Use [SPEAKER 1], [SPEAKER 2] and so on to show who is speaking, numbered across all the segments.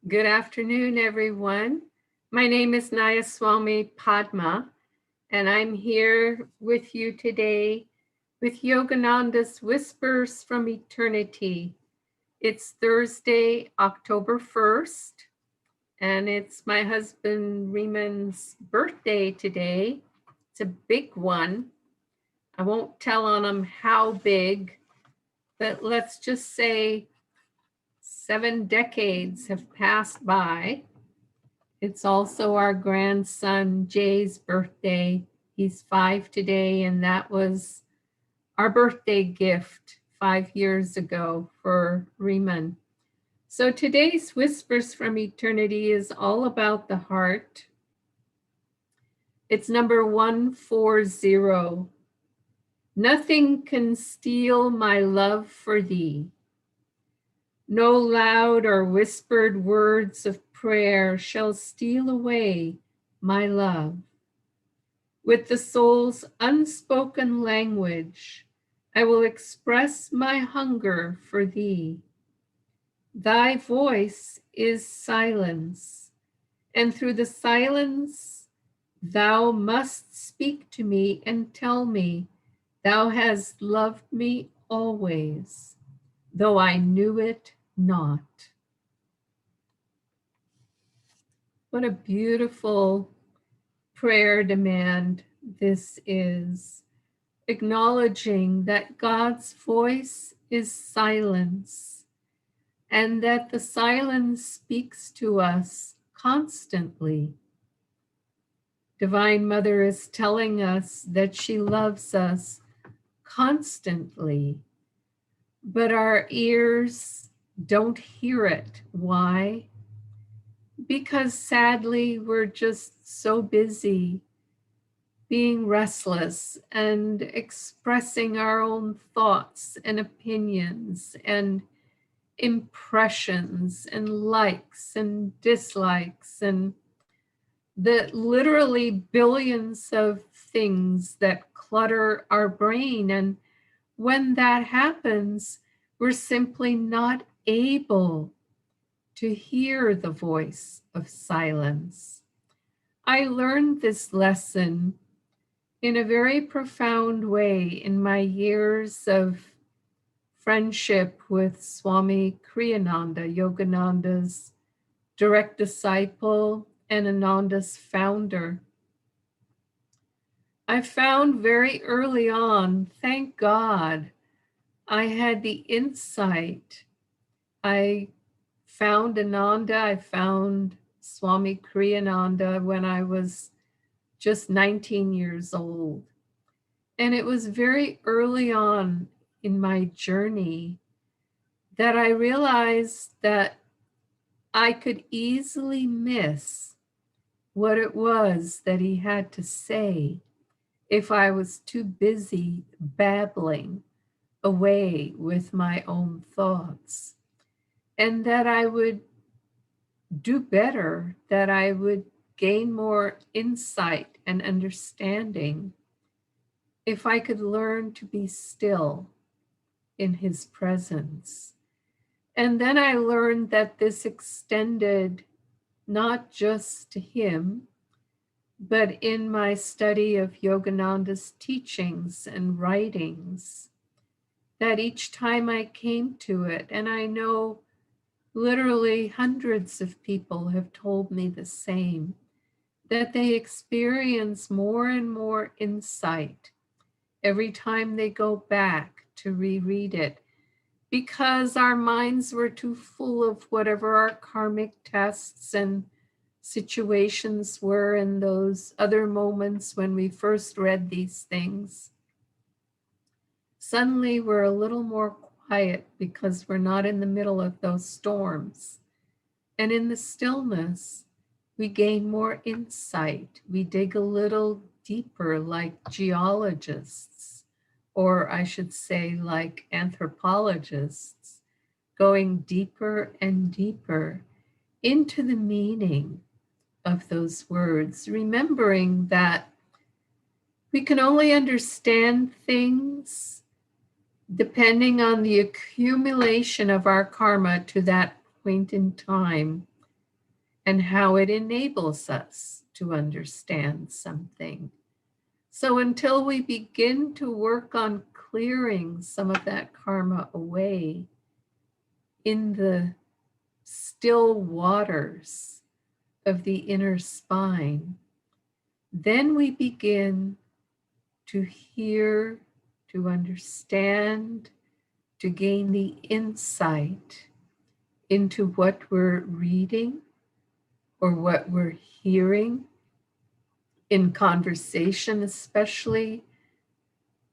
[SPEAKER 1] Good afternoon, everyone. My name is Nayaswami Padma, and I'm here with you today with Yogananda's Whispers from Eternity. It's Thursday, October 1st, and it's my husband Reeman's birthday today. It's a big one. I won't tell on him how big, but let's just say 7 decades have passed by. It's also our grandson Jay's birthday. He's 5 today, and that was our birthday gift 5 years ago for Riemann. So today's Whispers from Eternity is all about the heart. It's number 140. Nothing can steal my love for thee. No loud or whispered words of prayer shall steal away my love. With the soul's unspoken language, I will express my hunger for thee. Thy voice is silence, and through the silence, thou must speak to me and tell me thou hast loved me always, though I knew it not. What a beautiful prayer demand this is, acknowledging that God's voice is silence and that the silence speaks to us constantly. Divine Mother is telling us that she loves us constantly, but our ears don't hear it. Why? Because sadly, we're just so busy being restless and expressing our own thoughts and opinions and impressions and likes and dislikes and the literally billions of things that clutter our brain. And when that happens, we're simply not able to hear the voice of silence. I learned this lesson in a very profound way in my years of friendship with Swami Kriyananda, Yogananda's direct disciple and Ananda's founder. I found very early on, thank God, I had the insight. I found Ananda, I found Swami Kriyananda when I was just 19 years old. And it was very early on in my journey that I realized that I could easily miss what it was that he had to say if I was too busy babbling away with my own thoughts. And that I would do better, that I would gain more insight and understanding if I could learn to be still in his presence. And then I learned that this extended not just to him, but in my study of Yogananda's teachings and writings, that each time I came to it, and I know literally hundreds of people have told me the same, that they experience more and more insight every time they go back to reread it, because our minds were too full of whatever our karmic tests and situations were in those other moments when we first read these things. Suddenly we're a little more quiet because we're not in the middle of those storms. And in the stillness, we gain more insight. We dig a little deeper like geologists, or I should say like anthropologists, going deeper and deeper into the meaning of those words, remembering that we can only understand things depending on the accumulation of our karma to that point in time. and how it enables us to understand something. So until we begin to work on clearing some of that karma away in the still waters of the inner spine, then we begin to hear, to understand, to gain the insight into what we're reading or what we're hearing in conversation, especially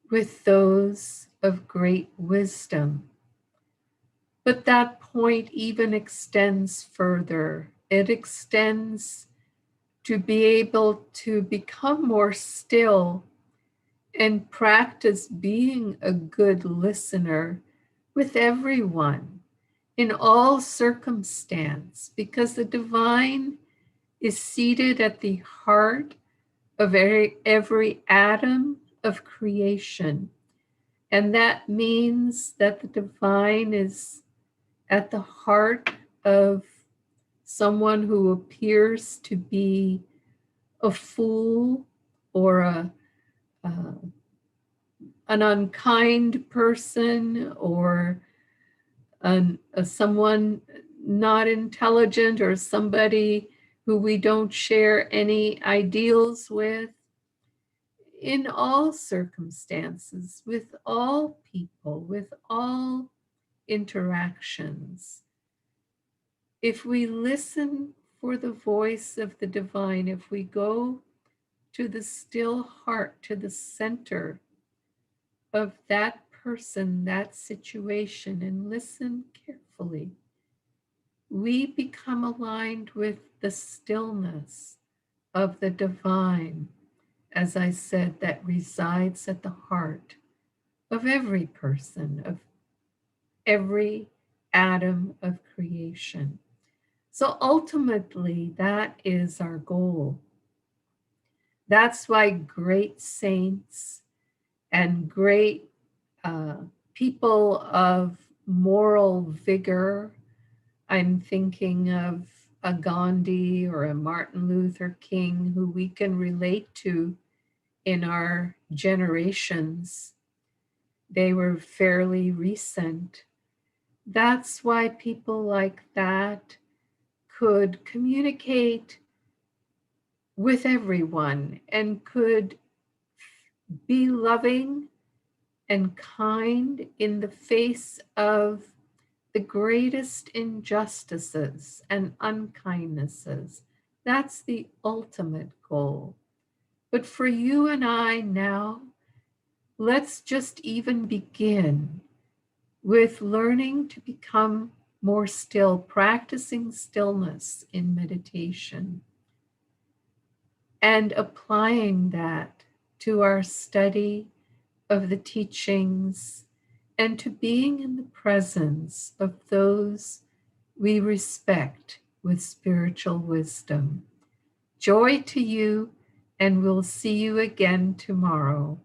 [SPEAKER 1] with those of great wisdom. But that point even extends further. It extends to be able to become more still and practice being a good listener with everyone in all circumstance, because the divine is seated at the heart of every atom of creation. And that means that the divine is at the heart of someone who appears to be a fool or an unkind person or someone not intelligent or somebody who we don't share any ideals with. In all circumstances, with all people, with all interactions, if we listen for the voice of the divine, if we go to the still heart, to the center of that person, that situation, and listen carefully, we become aligned with the stillness of the divine, as I said, that resides at the heart of every person, of every atom of creation. So ultimately, that is our goal. That's why great saints and great people of moral vigor, I'm thinking of a Gandhi or a Martin Luther King, who we can relate to in our generations. They were fairly recent. That's why people like that could communicate with everyone and could be loving and kind in the face of the greatest injustices and unkindnesses. That's the ultimate goal. But for you and I now, let's just even begin with learning to become more still, practicing stillness in meditation, and applying that to our study of the teachings and to being in the presence of those we respect with spiritual wisdom. Joy to you, and we'll see you again tomorrow.